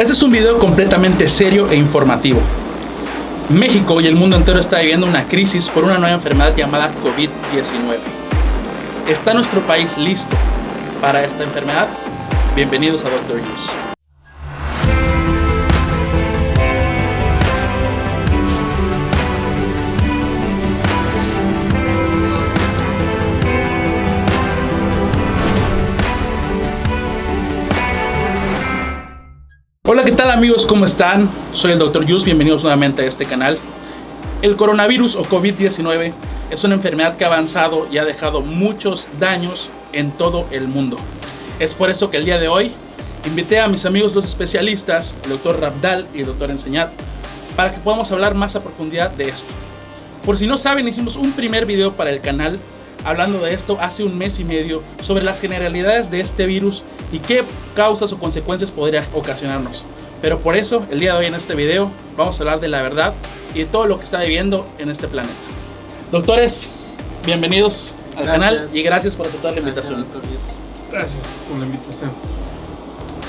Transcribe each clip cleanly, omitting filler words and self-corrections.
Este es un video completamente serio e informativo. México y el mundo entero está viviendo una crisis por una nueva enfermedad llamada COVID-19. ¿Está nuestro país listo para esta enfermedad? Bienvenidos a Dr. Use. Hola, ¿qué tal amigos? ¿Cómo están? Soy el Dr. Use, bienvenidos nuevamente a este canal. El coronavirus o COVID-19 es una enfermedad que ha avanzado y ha dejado muchos daños en todo el mundo. Es por eso que el día de hoy invité a mis amigos los especialistas, el Dr. Rabdal y el Dr. Enseñat, para que podamos hablar más a profundidad de esto. Por si no saben, hicimos un primer video para el canal hablando de esto hace un mes y medio sobre las generalidades de este virus y qué causas o consecuencias podría ocasionarnos. Pero por eso, el día de hoy en este video vamos a hablar de la verdad y de todo lo que está viviendo en este planeta. Doctores, bienvenidos al canal y gracias por aceptar la invitación. Gracias por la invitación.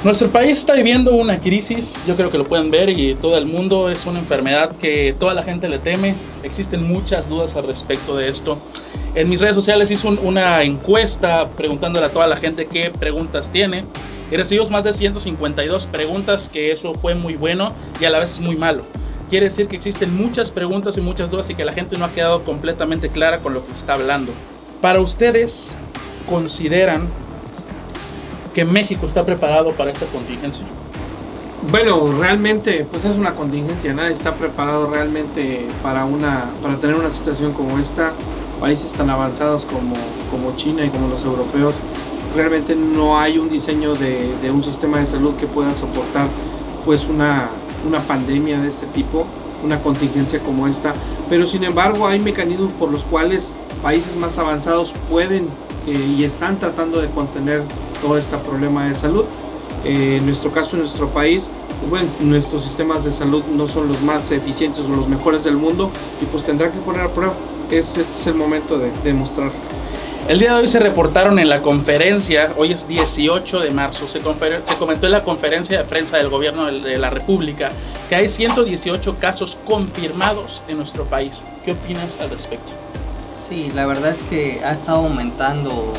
Nuestro país está viviendo una crisis, yo creo que lo pueden ver, y todo el mundo. Es una enfermedad que toda la gente le teme. Existen muchas dudas al respecto de esto. En mis redes sociales hice una encuesta preguntándole a toda la gente qué preguntas tiene y recibimos más de 152 preguntas, que eso fue muy bueno y a la vez es muy malo. Quiere decir que existen muchas preguntas y muchas dudas y que la gente no ha quedado completamente clara con lo que se está hablando. Para ustedes, ¿consideran que México está preparado para esta contingencia? Bueno, realmente pues es una contingencia, nadie está preparado realmente para tener una situación como esta. Países tan avanzados como China y como los europeos, realmente no hay un diseño de un sistema de salud que pueda soportar pues una pandemia de este tipo, una contingencia como esta. Pero sin embargo hay mecanismos por los cuales países más avanzados pueden y están tratando de contener todo este problema de salud. En nuestro caso, en nuestro país, bueno, nuestros sistemas de salud no son los más eficientes o los mejores del mundo y pues tendrán que poner a prueba. Este es el momento de demostrar. El día de hoy se reportaron en la conferencia, hoy es 18 de marzo, se comentó en la conferencia de prensa del gobierno de la República que hay 118 casos confirmados en nuestro país. ¿Qué opinas al respecto? Sí, la verdad es que ha estado aumentando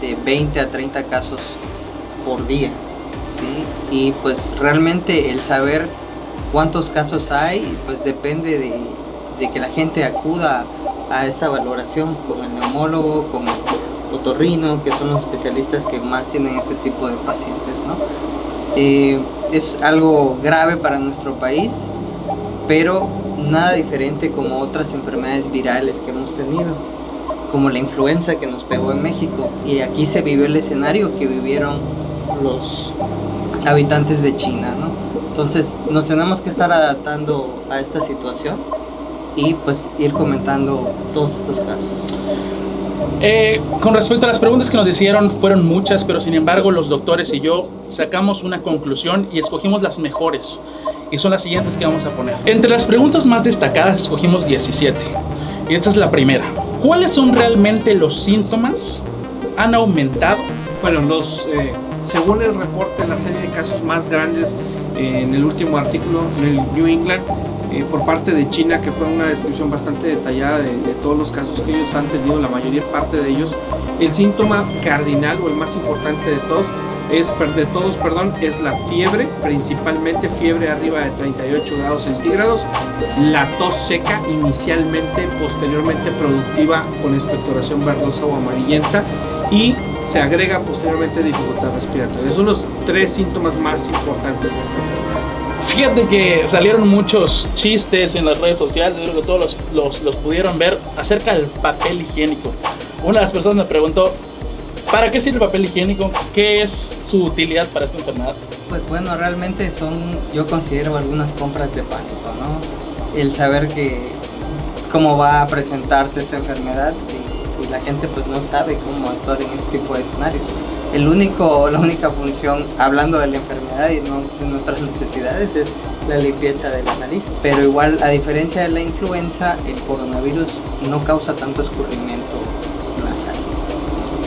de 20 a 30 casos por día, ¿sí? Y pues realmente el saber cuántos casos hay, pues depende de que la gente acuda a esta valoración con el neumólogo, con el otorrino, que son los especialistas que más tienen este tipo de pacientes, ¿no? Es algo grave para nuestro país, pero nada diferente como otras enfermedades virales que hemos tenido, como la influenza que nos pegó en México, y aquí se vivió el escenario que vivieron los habitantes de China, ¿no? Entonces nos tenemos que estar adaptando a esta situación y pues ir comentando todos estos casos. Con respecto a las preguntas que nos hicieron, fueron muchas, pero sin embargo los doctores y yo sacamos una conclusión y escogimos las mejores, y son las siguientes que vamos a poner. Entre las preguntas más destacadas escogimos 17, y esta es la primera. ¿Cuáles son realmente los síntomas? ¿Han aumentado? Bueno, según el reporte, la serie de casos más grandes en el último artículo en el New England, por parte de China, que fue una descripción bastante detallada de todos los casos que ellos han tenido, la mayoría parte de ellos, el síntoma cardinal o el más importante de todos es la fiebre, principalmente fiebre arriba de 38 grados centígrados, la tos seca inicialmente, posteriormente productiva con expectoración verdosa o amarillenta, y se agrega posteriormente dificultad respiratoria. Esos son los tres síntomas más importantes de esta enfermedad. Fíjate que salieron muchos chistes en las redes sociales, creo que todos los pudieron ver, acerca del papel higiénico. Una de las personas me preguntó, ¿para qué sirve el papel higiénico? ¿Qué es su utilidad para esta enfermedad? Pues bueno, realmente yo considero algunas compras de pánico, ¿no? El saber cómo va a presentarse esta enfermedad y la gente pues no sabe cómo actuar en este tipo de escenarios. La única función, hablando de la enfermedad y no de nuestras necesidades, es la limpieza de la nariz. Pero igual, a diferencia de la influenza, el coronavirus no causa tanto escurrimiento nasal.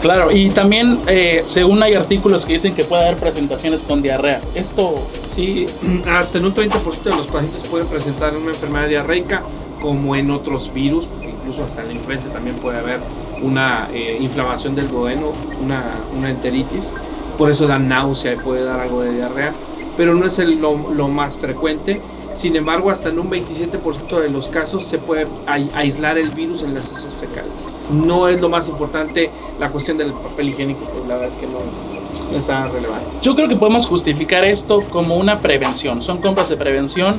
Claro, y también según hay artículos que dicen que puede haber presentaciones con diarrea. ¿Esto Sí, hasta en un 30% de los pacientes pueden presentar una enfermedad diarreica, como en otros virus, incluso hasta en la influenza también puede haber una inflamación del duodeno, una enteritis, por eso da náusea y puede dar algo de diarrea, pero no es lo más frecuente. Sin embargo, hasta en un 27% de los casos se puede aislar el virus en las heces fecales. No es lo más importante la cuestión del papel higiénico, pues la verdad es que no es tan relevante. Yo creo que podemos justificar esto como una prevención, son compras de prevención.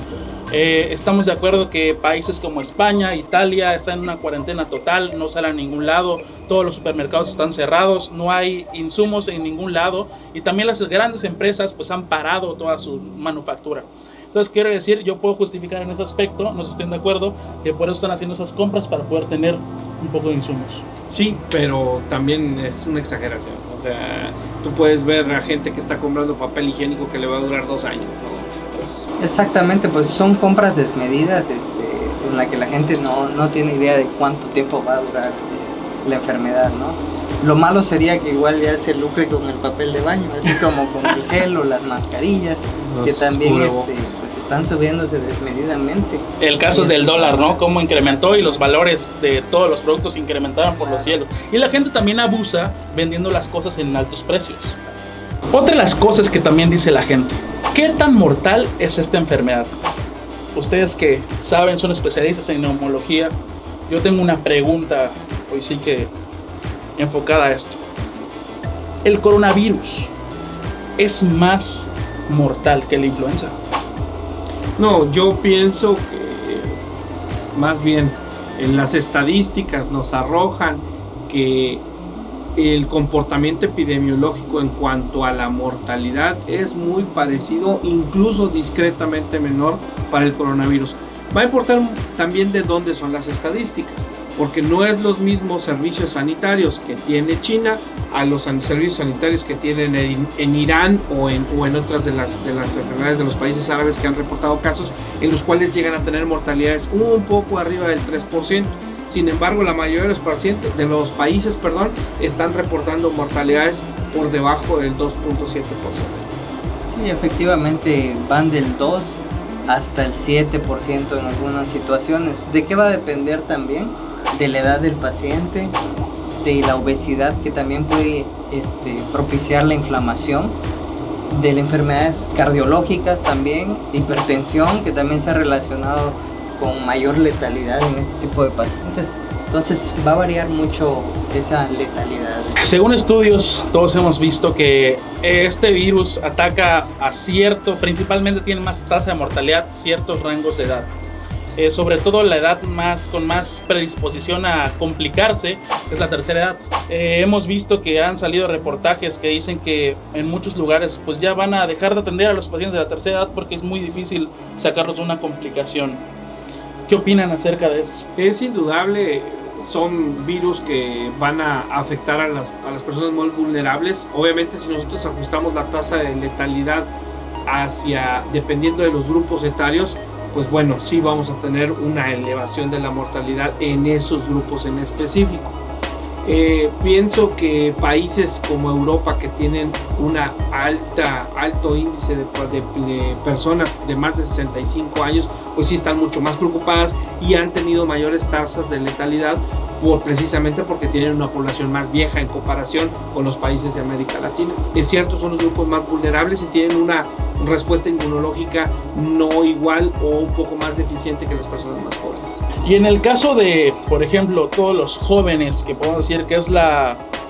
Estamos de acuerdo que países como España, Italia están en una cuarentena total, no salen a ningún lado, todos los supermercados están cerrados, no hay insumos en ningún lado y también las grandes empresas pues han parado toda su manufactura. Entonces quiero decir, yo puedo justificar en ese aspecto, no sé si estén de acuerdo, que por eso están haciendo esas compras para poder tener un poco de insumos. Sí, pero también es una exageración. O sea, tú puedes ver a gente que está comprando papel higiénico que le va a durar 2 años, ¿no? Entonces... Exactamente, pues son compras desmedidas, en la que la gente no tiene idea de cuánto tiempo va a durar la enfermedad, ¿no? Lo malo sería que igual ya se lucre con el papel de baño, así como con el gel o las mascarillas, que también pues están subiéndose desmedidamente. El caso es del dólar, ¿no? Cómo incrementó y los valores de todos los productos incrementaron por los cielos. Y la gente también abusa vendiendo las cosas en altos precios. Otra de las cosas que también dice la gente, ¿qué tan mortal es esta enfermedad? Ustedes que saben, son especialistas en neumología, yo tengo una pregunta, hoy sí que enfocada a esto. ¿El coronavirus es más mortal que la influenza? No, yo pienso que más bien en las estadísticas nos arrojan que el comportamiento epidemiológico en cuanto a la mortalidad es muy parecido, incluso discretamente menor para el coronavirus. Va a importar también de dónde son las estadísticas, porque no es los mismos servicios sanitarios que tiene China a los servicios sanitarios que tienen en Irán o en otras de las enfermedades de los países árabes que han reportado casos en los cuales llegan a tener mortalidades un poco arriba del 3%. Sin embargo, la mayoría de los países están reportando mortalidades por debajo del 2.7%. Sí, efectivamente van del 2 hasta el 7% en algunas situaciones. ¿De qué va a depender también? De la edad del paciente, de la obesidad que también puede propiciar la inflamación, de las enfermedades cardiológicas también, hipertensión que también se ha relacionado con mayor letalidad en este tipo de pacientes. Entonces va a variar mucho esa letalidad. Según estudios, todos hemos visto que este virus ataca a principalmente tiene más tasa de mortalidad ciertos rangos de edad. Sobre todo la edad con más predisposición a complicarse es la tercera edad. Hemos visto que han salido reportajes que dicen que en muchos lugares pues ya van a dejar de atender a los pacientes de la tercera edad porque es muy difícil sacarlos de una complicación. ¿Qué opinan acerca de eso? Es indudable, son virus que van a afectar a las personas muy vulnerables. Obviamente, si nosotros ajustamos la tasa de letalidad dependiendo de los grupos etarios, pues bueno, sí vamos a tener una elevación de la mortalidad en esos grupos en específico. Pienso que países como Europa, que tienen una alto índice de personas de más de 65 años, pues sí están mucho más preocupadas y han tenido mayores tasas de letalidad precisamente porque tienen una población más vieja en comparación con los países de América Latina. Es cierto, son los grupos más vulnerables y tienen una respuesta inmunológica no igual o un poco más deficiente que las personas más jóvenes. Y en el caso de, por ejemplo, todos los jóvenes, que podemos decir que es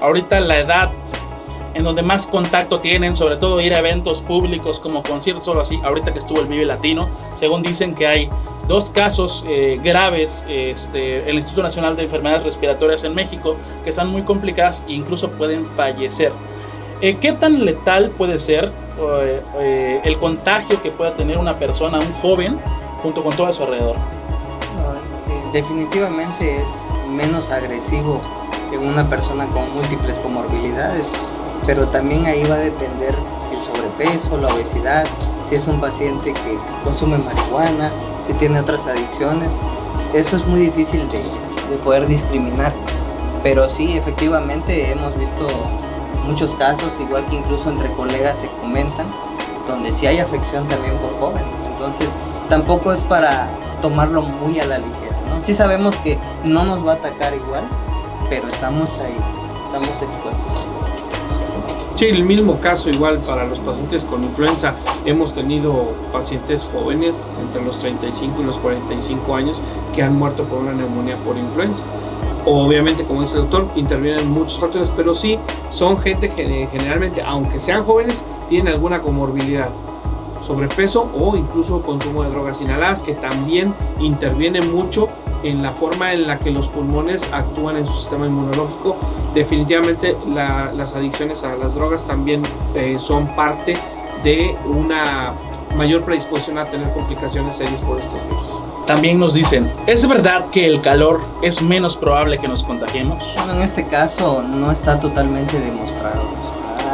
ahorita la edad en donde más contacto tienen, sobre todo ir a eventos públicos como conciertos, solo así, ahorita que estuvo el Vive Latino, según dicen que hay 2 casos graves, el Instituto Nacional de Enfermedades Respiratorias en México, que están muy complicadas e incluso pueden fallecer. ¿Qué tan letal puede ser el contagio que pueda tener una persona, un joven, junto con todo a su alrededor? Definitivamente es menos agresivo que una persona con múltiples comorbilidades, pero también ahí va a depender el sobrepeso, la obesidad, si es un paciente que consume marihuana, si tiene otras adicciones. Eso es muy difícil de poder discriminar, pero sí, efectivamente hemos visto muchos casos, igual que incluso entre colegas se comentan, donde sí hay afección también por jóvenes. Entonces tampoco es para tomarlo muy a la ligera, ¿no? Sí sabemos que no nos va a atacar igual, pero estamos ahí, estamos expuestos. Sí, el mismo caso igual para los pacientes con influenza. Hemos tenido pacientes jóvenes entre los 35 y los 45 años que han muerto por una neumonía por influenza. Obviamente, como dice el doctor, intervienen muchos factores, pero sí son gente que generalmente, aunque sean jóvenes, tienen alguna comorbilidad, sobrepeso o incluso consumo de drogas inhaladas, que también interviene mucho en la forma en la que los pulmones actúan en su sistema inmunológico. Definitivamente las adicciones a las drogas también son parte de una mayor predisposición a tener complicaciones serias por estos virus. También nos dicen, ¿es verdad que el calor es menos probable que nos contagiemos? Bueno, en este caso no está totalmente demostrado.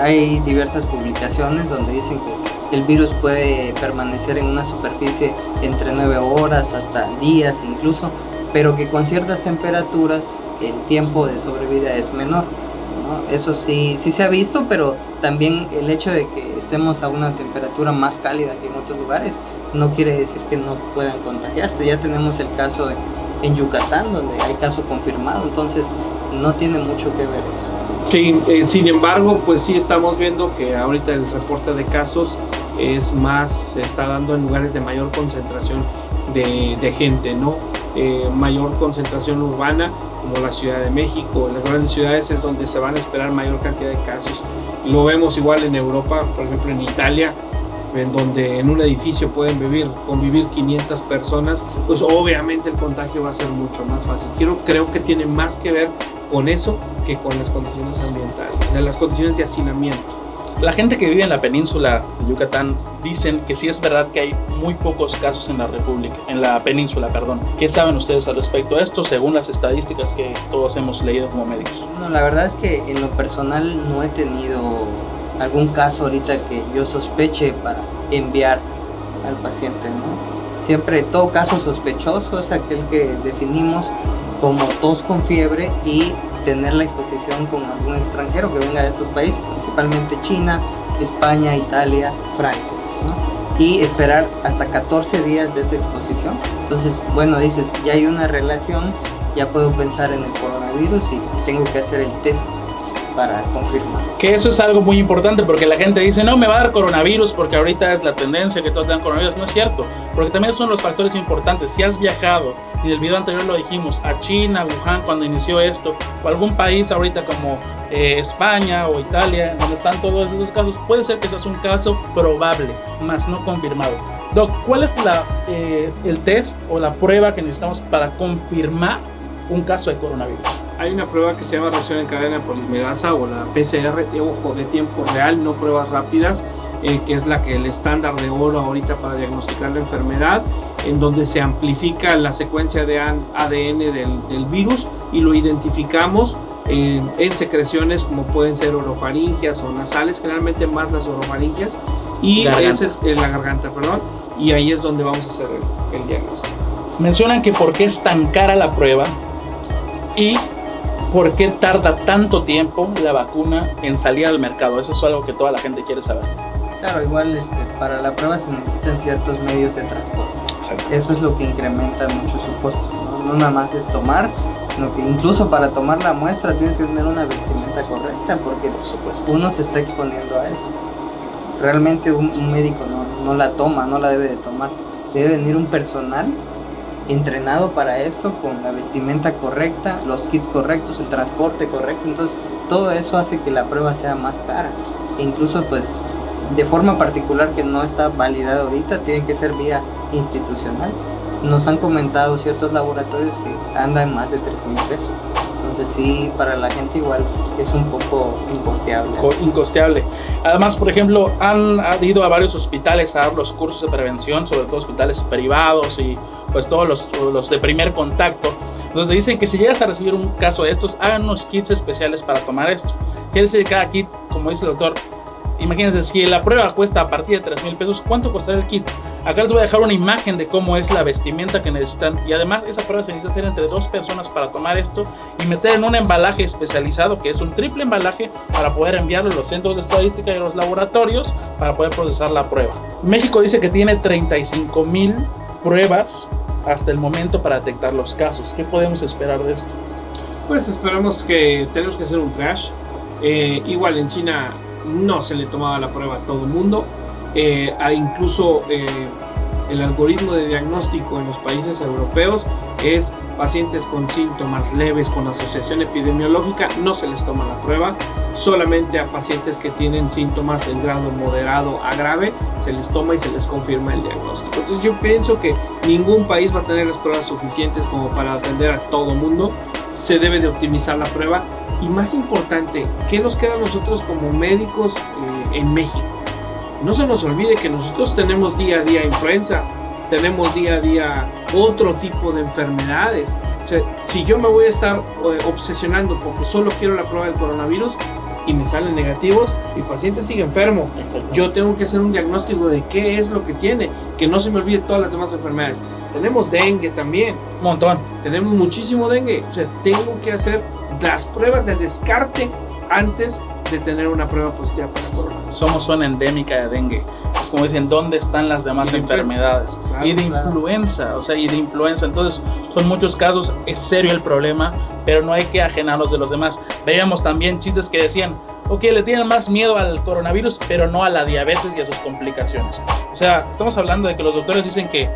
Hay diversas publicaciones donde dicen que el virus puede permanecer en una superficie entre 9 horas hasta días incluso, pero que con ciertas temperaturas el tiempo de sobrevida es menor, ¿no? Eso sí se ha visto, pero también el hecho de que estemos a una temperatura más cálida que en otros lugares no quiere decir que no puedan contagiarse. Ya tenemos el caso en Yucatán, donde hay caso confirmado, entonces no tiene mucho que ver eso. Sí, sin embargo, pues sí estamos viendo que ahorita el reporte de casos es más, se está dando en lugares de mayor concentración de gente, ¿no? Mayor concentración urbana, como la Ciudad de México. En las grandes ciudades es donde se van a esperar mayor cantidad de casos. Lo vemos igual en Europa, por ejemplo en Italia, en donde en un edificio pueden convivir 500 personas, pues obviamente el contagio va a ser mucho más fácil. Creo que tiene más que ver con eso que con las condiciones ambientales, de las condiciones de hacinamiento. La gente que vive en la península de Yucatán dicen que sí es verdad que hay muy pocos casos en la península. ¿Qué saben ustedes al respecto de esto, según las estadísticas que todos hemos leído como médicos? No, la verdad es que en lo personal no he tenido algún caso ahorita que yo sospeche para enviar al paciente, ¿no? Siempre todo caso sospechoso es aquel que definimos como tos con fiebre y tener la exposición con algún extranjero que venga de estos países, principalmente China, España, Italia, Francia, ¿no? Y esperar hasta 14 días de esta exposición. Entonces, bueno, dices, ya hay una relación, ya puedo pensar en el coronavirus y tengo que hacer el test para confirmar. Que eso es algo muy importante, porque la gente dice, no, me va a dar coronavirus porque ahorita es la tendencia que todos dan coronavirus. No es cierto, porque también son los factores importantes. Si has viajado, y en el video anterior lo dijimos, a China, Wuhan cuando inició esto, o algún país ahorita como España o Italia, donde están todos esos casos, puede ser que sea un caso probable, más no confirmado. Doc, ¿cuál es el test o la prueba que necesitamos para confirmar un caso de coronavirus? Hay una prueba que se llama reacción en cadena polimerasa o la PCR, de tiempo real, no pruebas rápidas, que es el estándar de oro ahorita para diagnosticar la enfermedad, en donde se amplifica la secuencia de ADN del virus y lo identificamos en secreciones como pueden ser orofaringias o nasales, generalmente más las orofaringias, y esa es la garganta, y ahí es donde vamos a hacer el diagnóstico. Mencionan que por qué es tan cara la prueba y por qué tarda tanto tiempo la vacuna en salir al mercado. Eso es algo que toda la gente quiere saber. Claro, igual para la prueba se necesitan ciertos medios de transporte. Exacto. Eso es lo que incrementa mucho su costo, ¿no? No nada más es tomar, sino que incluso para tomar la muestra tienes que tener una vestimenta correcta, porque por supuesto uno se está exponiendo a eso. Realmente un médico no la toma, no la debe de tomar. Debe venir un personal entrenado para esto, con la vestimenta correcta, los kits correctos, el transporte correcto. Entonces todo eso hace que la prueba sea más cara, e incluso pues de forma particular que no está validada ahorita, tiene que ser vía institucional. Nos han comentado ciertos laboratorios que andan más de 3,000 pesos. Entonces sí, para la gente igual es un poco incosteable. Además, por ejemplo, han ido a varios hospitales a dar los cursos de prevención, sobre todo hospitales privados y pues todos los de primer contacto, donde dicen que si llegas a recibir un caso de estos, hagan unos kits especiales para tomar esto. Quiere decir que cada kit, como dice el doctor, imagínense, si la prueba cuesta a partir de 3,000 pesos, ¿cuánto costará el kit? Acá les voy a dejar una imagen de cómo es la vestimenta que necesitan, y además esa prueba se necesita hacer entre 2 personas para tomar esto y meter en un embalaje especializado, que es un triple embalaje, para poder enviarlo a los centros de estadística y a los laboratorios para poder procesar la prueba. México dice que tiene 35,000 pruebas hasta el momento para detectar los casos. ¿Qué podemos esperar de esto? Pues esperamos que tenemos que hacer un triage. Igual en China no se le tomaba la prueba a todo el mundo. Incluso el algoritmo de diagnóstico en los países europeos es pacientes con síntomas leves con asociación epidemiológica, no se les toma la prueba. Solamente a pacientes que tienen síntomas en grado moderado a grave se les toma y se les confirma el diagnóstico. Entonces yo pienso que ningún país va a tener las pruebas suficientes como para atender a todo el mundo. Se debe de optimizar la prueba y, más importante, ¿qué nos queda a nosotros como médicos en México? No se nos olvide que nosotros tenemos día a día influenza, tenemos día a día otro tipo de enfermedades. O sea, si yo me voy a estar obsesionando porque solo quiero la prueba del coronavirus y me salen negativos, mi paciente sigue enfermo. Yo tengo que hacer un diagnóstico de qué es lo que tiene, que no se me olvide todas las demás enfermedades. Tenemos dengue también. Un montón. Tenemos muchísimo dengue. O sea, tengo que hacer las pruebas de descarte antes de tener una prueba positiva para coronavirus. Somos zona endémica de dengue. Es como dicen, ¿dónde están las demás enfermedades? Claro, y de influenza, y de influenza. Entonces, son muchos casos, es serio el problema, pero no hay que ajenarlos de los demás. Veíamos también chistes que decían, ok, le tienen más miedo al coronavirus, pero no a la diabetes y a sus complicaciones. O sea, estamos hablando de que los doctores dicen que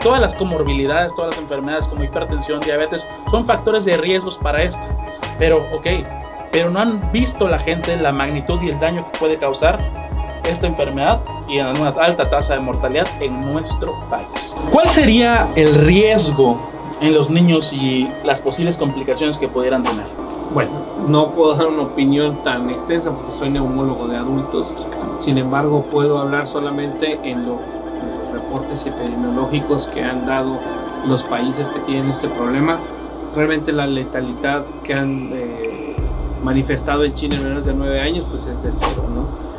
todas las comorbilidades, todas las enfermedades como hipertensión, diabetes, son factores de riesgos para esto. Pero no han visto la gente la magnitud y el daño que puede causar esta enfermedad y en una alta tasa de mortalidad en nuestro país. ¿Cuál sería el riesgo en los niños y las posibles complicaciones que pudieran tener? Bueno, no puedo dar una opinión tan extensa porque soy neumólogo de adultos. Sin embargo, puedo hablar solamente en los reportes epidemiológicos que han dado los países que tienen este problema. Realmente la letalidad que han manifestado en China en menos de 9 años pues es de 0, ¿no?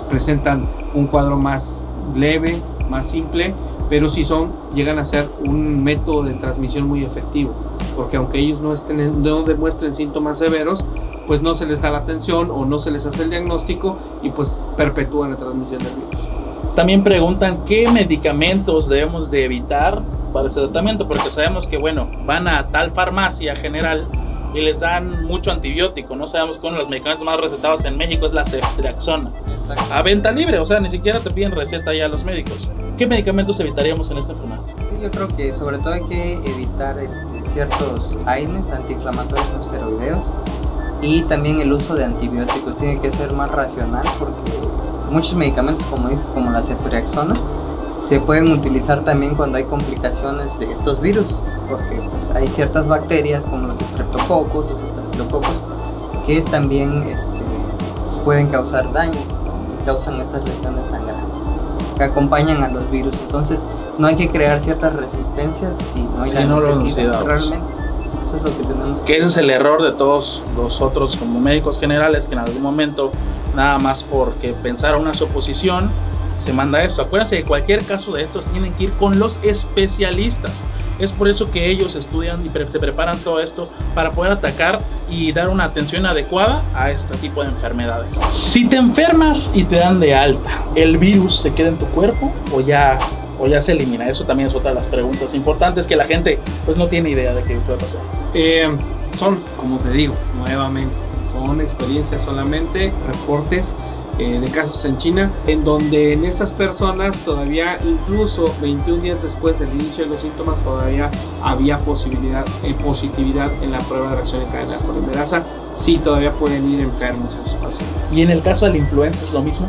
Presentan un cuadro más leve, más simple, pero sí llegan a ser un método de transmisión muy efectivo, porque aunque ellos no demuestren síntomas severos, pues no se les da la atención o no se les hace el diagnóstico y pues perpetúan la transmisión del virus. También preguntan qué medicamentos debemos de evitar para ese tratamiento, porque sabemos que, bueno, van a tal farmacia general y les dan mucho antibiótico. No sabemos que uno de los medicamentos más recetados en México es la ceftriaxona. A venta libre, o sea, ni siquiera te piden receta ya los médicos. ¿Qué medicamentos evitaríamos en esta enfermedad? Sí, yo creo que sobre todo hay que evitar ciertos AINES, antiinflamatorios no esteroideos, y también el uso de antibióticos tiene que ser más racional, porque muchos medicamentos, como dices, como la ceftriaxona, se pueden utilizar también cuando hay complicaciones de estos virus, porque pues, hay ciertas bacterias como los estreptococos, que también pueden causar daño, ¿no? Y causan estas lesiones tan grandes que acompañan a los virus. Entonces no hay que crear ciertas resistencias si no hay necesidad realmente. Eso es lo que tenemos que ese es el error de todos nosotros como médicos generales, que en algún momento nada más porque pensar una suposición se manda esto. Acuérdense que cualquier caso de estos tienen que ir con los especialistas. Es por eso que ellos estudian y se preparan todo esto para poder atacar y dar una atención adecuada a este tipo de enfermedades. Si te enfermas y te dan de alta, ¿el virus se queda en tu cuerpo o ya se elimina? Eso también es otra de las preguntas importantes que la gente pues no tiene idea de qué puede pasar. Son, como te digo, nuevamente, son experiencias solamente, reportes de casos en China, en donde en esas personas todavía, incluso 21 días después del inicio de los síntomas, todavía había positividad en la prueba de reacción en cadena polimerasa. Sí, todavía pueden ir enfermos esos pacientes. ¿Y en el caso de la influenza es lo mismo?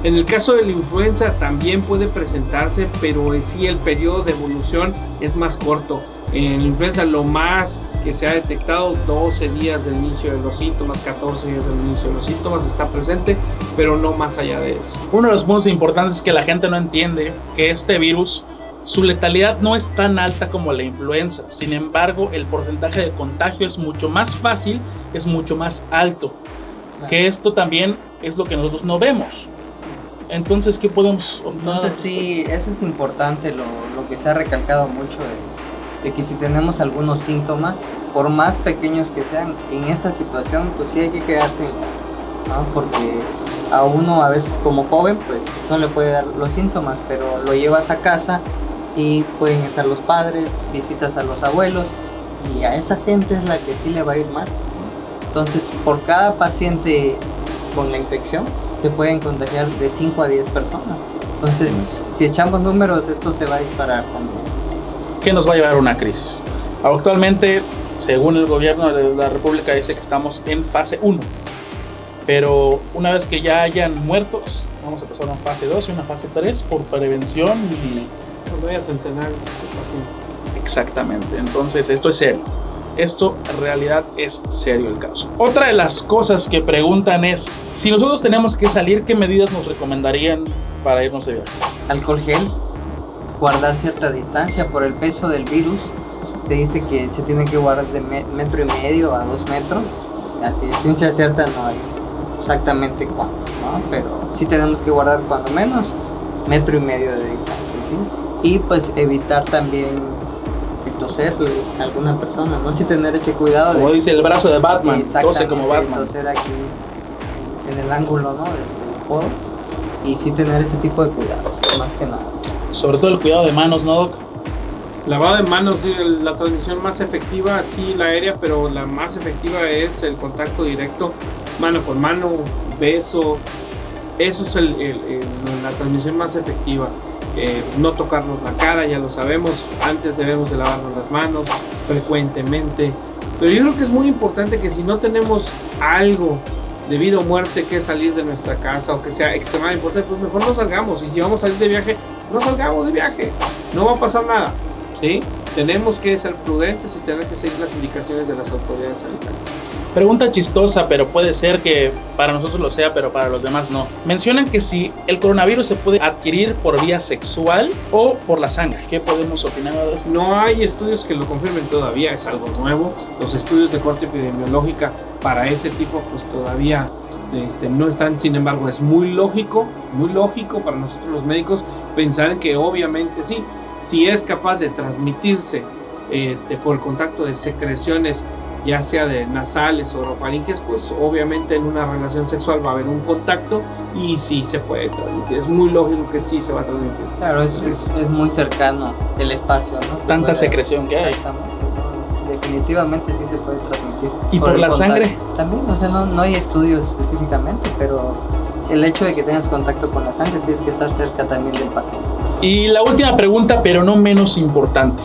En el caso de la influenza también puede presentarse, pero sí el periodo de evolución es más corto. En la influenza lo más que se ha detectado, 12 días del inicio de los síntomas, 14 días del inicio de los síntomas está presente, pero no más allá de eso. Uno de los puntos importantes es que la gente no entiende que este virus, su letalidad no es tan alta como la influenza. Sin embargo, el porcentaje de contagio es mucho más fácil, es mucho más alto. Que esto también es lo que nosotros no vemos. Entonces, ¿qué podemos optar? Entonces sí, eso es importante, lo que se ha recalcado mucho de que si tenemos algunos síntomas, por más pequeños que sean, en esta situación pues sí hay que quedarse en casa, ¿no? Porque a uno a veces como joven pues no le puede dar los síntomas, pero lo llevas a casa y pueden estar los padres, visitas a los abuelos y a esa gente es la que sí le va a ir mal, ¿no? Entonces por cada paciente con la infección se pueden contagiar de 5 a 10 personas. Entonces, si echamos números, esto se va a disparar también. ¿Qué nos va a llevar a una crisis? Actualmente, según el gobierno de la República, dice que estamos en fase 1. Pero una vez que ya hayan muertos, vamos a pasar a una fase 2 y una fase 3 por prevención y... Cuando haya centenares de pacientes. Exactamente. Entonces, esto es serio. Esto en realidad es serio el caso. Otra de las cosas que preguntan es, si nosotros tenemos que salir, ¿qué medidas nos recomendarían para irnos de viaje? Alcohol gel, guardar cierta distancia por el peso del virus. Se dice que se tiene que guardar de 1,5 metros a 2 metros. Así, ciencia cierta no hay exactamente cuánto, ¿no? Pero sí tenemos que guardar cuando menos 1,5 metros de distancia, ¿sí? Y pues evitar también el toserle a alguna persona, ¿no? Sí tener ese cuidado. Como dice el brazo de Batman, tose como Batman. Toser aquí en el ángulo, ¿no? Del codo. Y sí tener ese tipo de cuidados, más que nada. Sobre todo el cuidado de manos, ¿no, Doc? Lavado de manos, sí, la transmisión más efectiva, sí, la aérea, pero la más efectiva es el contacto directo, mano con mano, beso. Eso es la transmisión más efectiva. No tocarnos la cara, ya lo sabemos, antes debemos de lavarnos las manos frecuentemente, pero yo creo que es muy importante que si no tenemos algo de vida o muerte que salir de nuestra casa o que sea extremadamente importante, pues mejor no salgamos, y si vamos a salir de viaje, no salgamos de viaje, no va a pasar nada, ¿sí? Tenemos que ser prudentes y tener que seguir las indicaciones de las autoridades sanitarias. Pregunta chistosa, pero puede ser que para nosotros lo sea, pero para los demás no. Mencionan que si el coronavirus se puede adquirir por vía sexual o por la sangre. ¿Qué podemos opinar de eso? No hay estudios que lo confirmen todavía, es algo nuevo. Los estudios de corte epidemiológica para ese tipo pues todavía no están. Sin embargo, es muy lógico para nosotros los médicos pensar en que obviamente sí, si es capaz de transmitirse por el contacto de secreciones, ya sea de nasales o orofaringes, pues obviamente en una relación sexual va a haber un contacto y sí se puede transmitir. Es muy lógico que sí se va a transmitir. Claro, es muy cercano el espacio, ¿no? Tanta secreción que hay. Exactamente. Definitivamente sí se puede transmitir. ¿Y por la sangre? También, o sea, no hay estudios específicamente, pero el hecho de que tengas contacto con la sangre, tienes que estar cerca también del paciente. Y la última pregunta, pero no menos importante.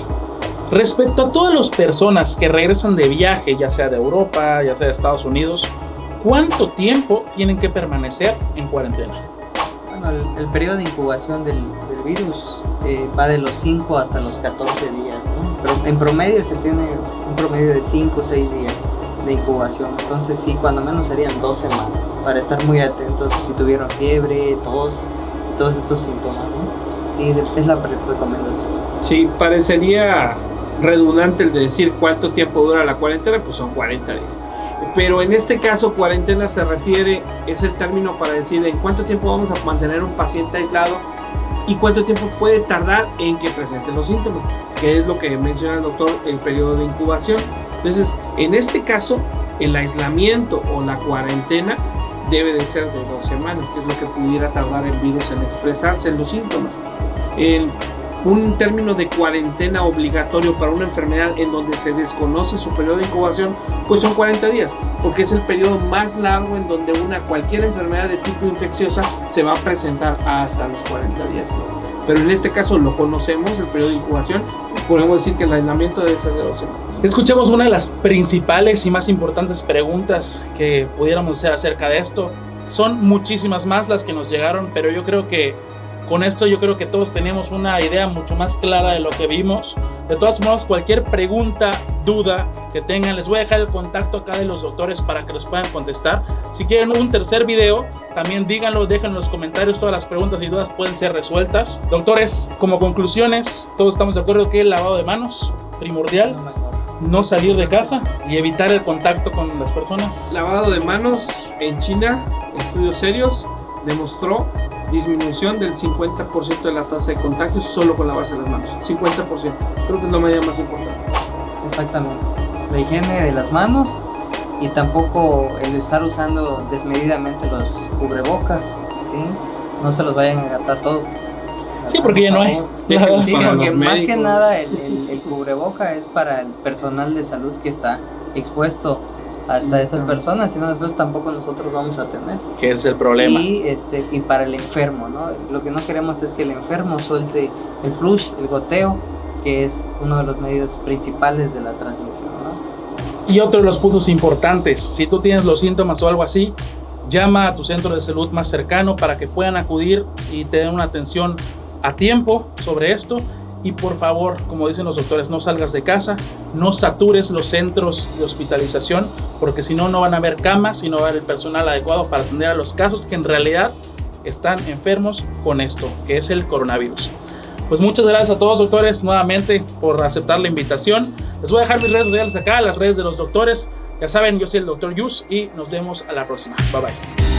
Respecto a todas las personas que regresan de viaje, ya sea de Europa, ya sea de Estados Unidos, ¿cuánto tiempo tienen que permanecer en cuarentena? Bueno, el periodo de incubación del virus va de los 5 hasta los 14 días, ¿no? Pero en promedio se tiene un promedio de 5 o 6 días de incubación. Entonces sí, cuando menos serían 2 semanas para estar muy atentos si tuvieron fiebre, tos, todos estos síntomas, ¿no? Sí, es la recomendación. Sí, parecería redundante el de decir cuánto tiempo dura la cuarentena, pues son 40 días. Pero en este caso, cuarentena se refiere, es el término para decir en cuánto tiempo vamos a mantener un paciente aislado y cuánto tiempo puede tardar en que presente los síntomas, que es lo que menciona el doctor, el periodo de incubación. Entonces, en este caso, el aislamiento o la cuarentena debe de ser de 2 semanas, que es lo que pudiera tardar el virus en expresarse en los síntomas. Un término de cuarentena obligatorio para una enfermedad en donde se desconoce su periodo de incubación, pues son 40 días, porque es el periodo más largo en donde cualquier enfermedad de tipo infecciosa se va a presentar hasta los 40 días, ¿no? Pero en este caso lo conocemos, el periodo de incubación, podemos decir que el aislamiento debe ser de 2 semanas. Escuchamos una de las principales y más importantes preguntas que pudiéramos hacer acerca de esto. Son muchísimas más las que nos llegaron, pero yo creo que con esto todos tenemos una idea mucho más clara de lo que vimos. De todas formas, cualquier pregunta, duda que tengan, les voy a dejar el contacto acá de los doctores para que los puedan contestar. Si quieren un tercer video, también díganlo, dejen en los comentarios, todas las preguntas y dudas pueden ser resueltas. Doctores, como conclusiones, todos estamos de acuerdo que el lavado de manos, primordial, no salir de casa y evitar el contacto con las personas. Lavado de manos en China, estudios serios, demostró disminución del 50% de la tasa de contagios solo con lavarse las manos. 50%. Creo que es la medida más importante. Exactamente. La higiene de las manos y tampoco el estar usando desmedidamente los cubrebocas, ¿sí? No se los vayan a gastar todos. Sí, porque ya no hay. Sí, Para porque los más que médicos. nada el cubreboca es para el personal de salud que está expuesto hasta estas personas, y no después tampoco nosotros vamos a tener. Que es el problema. Y para el enfermo, ¿no? Lo que no queremos es que el enfermo suelte el flush, el goteo, que es uno de los medios principales de la transmisión, ¿no? Y otro de los puntos importantes, si tú tienes los síntomas o algo así, llama a tu centro de salud más cercano para que puedan acudir y te den una atención a tiempo sobre esto. Y por favor, como dicen los doctores, no salgas de casa, no satures los centros de hospitalización, porque si no, no van a haber camas y no va a haber el personal adecuado para atender a los casos que en realidad están enfermos con esto, que es el coronavirus. Pues muchas gracias a todos, doctores, nuevamente por aceptar la invitación. Les voy a dejar mis redes sociales acá, las redes de los doctores. Ya saben, yo soy el Dr. Yus y nos vemos a la próxima. Bye bye.